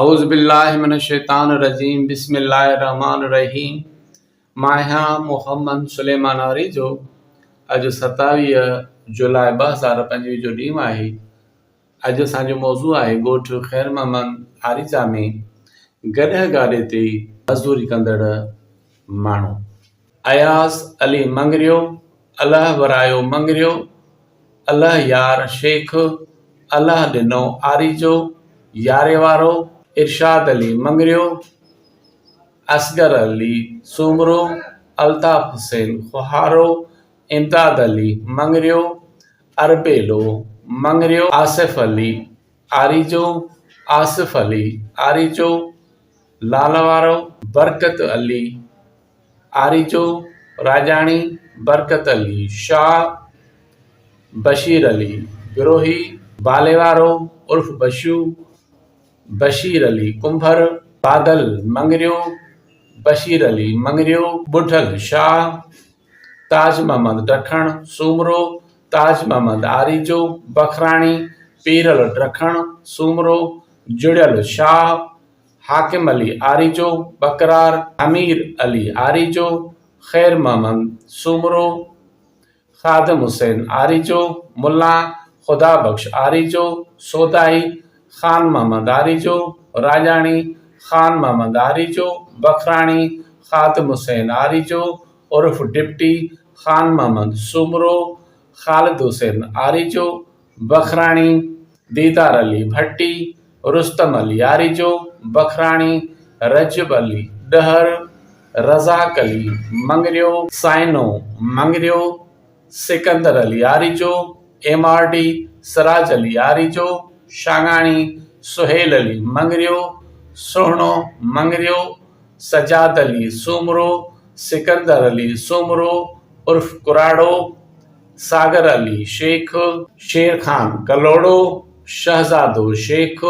औज़ुबिल्लाहिमिनश्शैतानिर्रजीम बिस्मिल्लाहिर्रहमानिर्रहीम। मां आहियां मोहम्मद सुलेमान आरीजो। अॼु 27 जुलाई 2025 जो ॾींहुं आहे। अॼु असांजो मौज़ू आहे ॻोठु ख़ैर मोहम्मद आरीजा में गॾह गाॾे ते मज़दूरी कंदड़ माण्हू। अयाज़ अली मंगरियो, अलाह वरायो मंगरियो, अलाह यार शेख, अलाह ॾिनो आरीजो, यारे वारो। इरशाद अली मंगरियो, असगर अली सूमरो, अल्ताफ़ हुसैन खुहारो, इमदाद अली मंगरियो, अरबेलो मंगरियो, आसिफ अली आरीजो, आसिफ अली आरीजो, लालवारो, बरकत अली आरीजो, राजाणी, बरकत अली शाह, बशीर अली बिरोही, बालेवारो उर्फ बशू, बशीर अली कुंभर, बादल मंगरियो, बशीर अली मंगरियो, बुढ़ल शाह, ताज मोहम्मद ॾखण सूमरो, ताज मोहम्मद आरीजो, बखराणी, पीरल ॾखण सूमरो, जुड़ियल शाह, हाकिम अली आरीजो, बकरार, अमीर अली आरीजो, खैर मोहम्मद सूमरो, खादम हुसैन आरीजो, मुल्ला खुदा बख्श आरीजो, सोदाई, खान मोहम्मद आरीजो, राजाणी, खान मोहम्मद आरीजो, बखराणी, खादम हुसैन आरीजो उर्फ डिप्टी, खान मोहम्मद सूमरो, खालिद हुसैन आरीजो, बखराणी, दीदार अली भट्टी, रुस्तम अली आरीजो, बखराणी, रजब अली डहर, रज़ाक अली मंगरियो, साइनो मंगरियो, सिकंदर अली आरीजो, MRD सिराज अली आरीजो, शांगाणी, सुहेल अली मंगरियो, सोहणो मंगरियो, सजाद अली सूमरो, सिकंदर अली सूमरो उर्फ कुराड़ो, सागर अली शेख, शेर खान कलोड़ो, शहजादो शेख,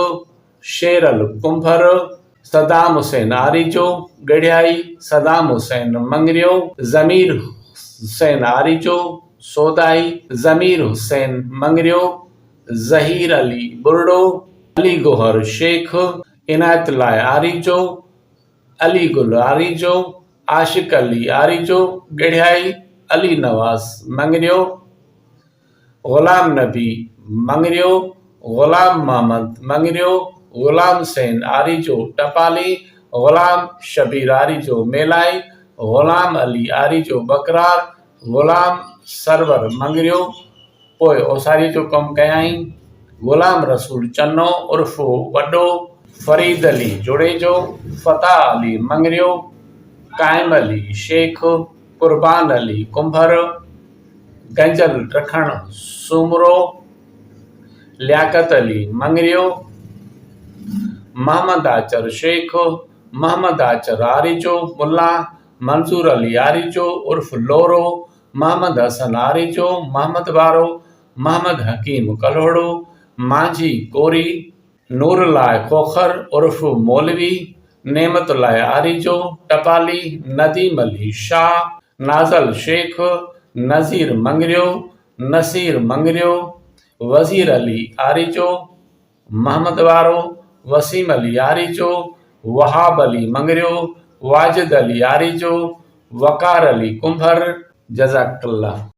शेरल कुंभर, सदाम हुसैन आरीजो, गढ़ियाई, सदाम हुसैन मंगरियो, जमीर हुसैन आरीजो, सोदाई, जमीर हुसैन मंगरियो, जहीर अली बुरडो, अली गोहर शेख, इनायतुल्लाह आरीजो, अली गुल आरीजो, आशिक अली आरीजो, गढ़ियाई, अली नवाज मंगरियो, गुलाम नबी मंगरियो, गुलाम मोहम्मद मंगरियो, गुलाम हुसैन आरीजो टपाली, गुलाम शबीर आरीजो मेलाई, गुलाम अली आरीजो बकरार, गुलाम सरवर मंगरियो पोइ ओसारी जो कमु कयाई, गुलाम रसूल चन्नो उर्फ वॾो, फरीद अली जुड़ेजो, फताह अली मंगरियो, काइम अली शेख, कुर्बान अली कुंभर, गंजल ॾखण सूमरो, लियाकत अली मंगरियो, मोहम्मद आचर शेख, मोहम्मद आचर आरीजो, मुल्ला मंसूर अली आरीजो उर्फ लोरो, मोहम्मद हसन आरीजो, मोहम्मद बारो, मोहम्मद हकीम कलोड़ो, मांझी कोरी, नूरुल्लाह खोखर उर्फ मौलवी, नेमतुल्लाह आरीजो टपाली, नदीम अली शाह, नाजल शेख, नज़ीर मंगरियो, नसीर मंगरियो, वज़ीर अली आरीजो, मोहम्मद वारो, वसीम अली आरीजो, वहाब अली मंगरियो, वाजिद अली आरीजो, वकार अली कुंभर। जज़ाकल्लाह।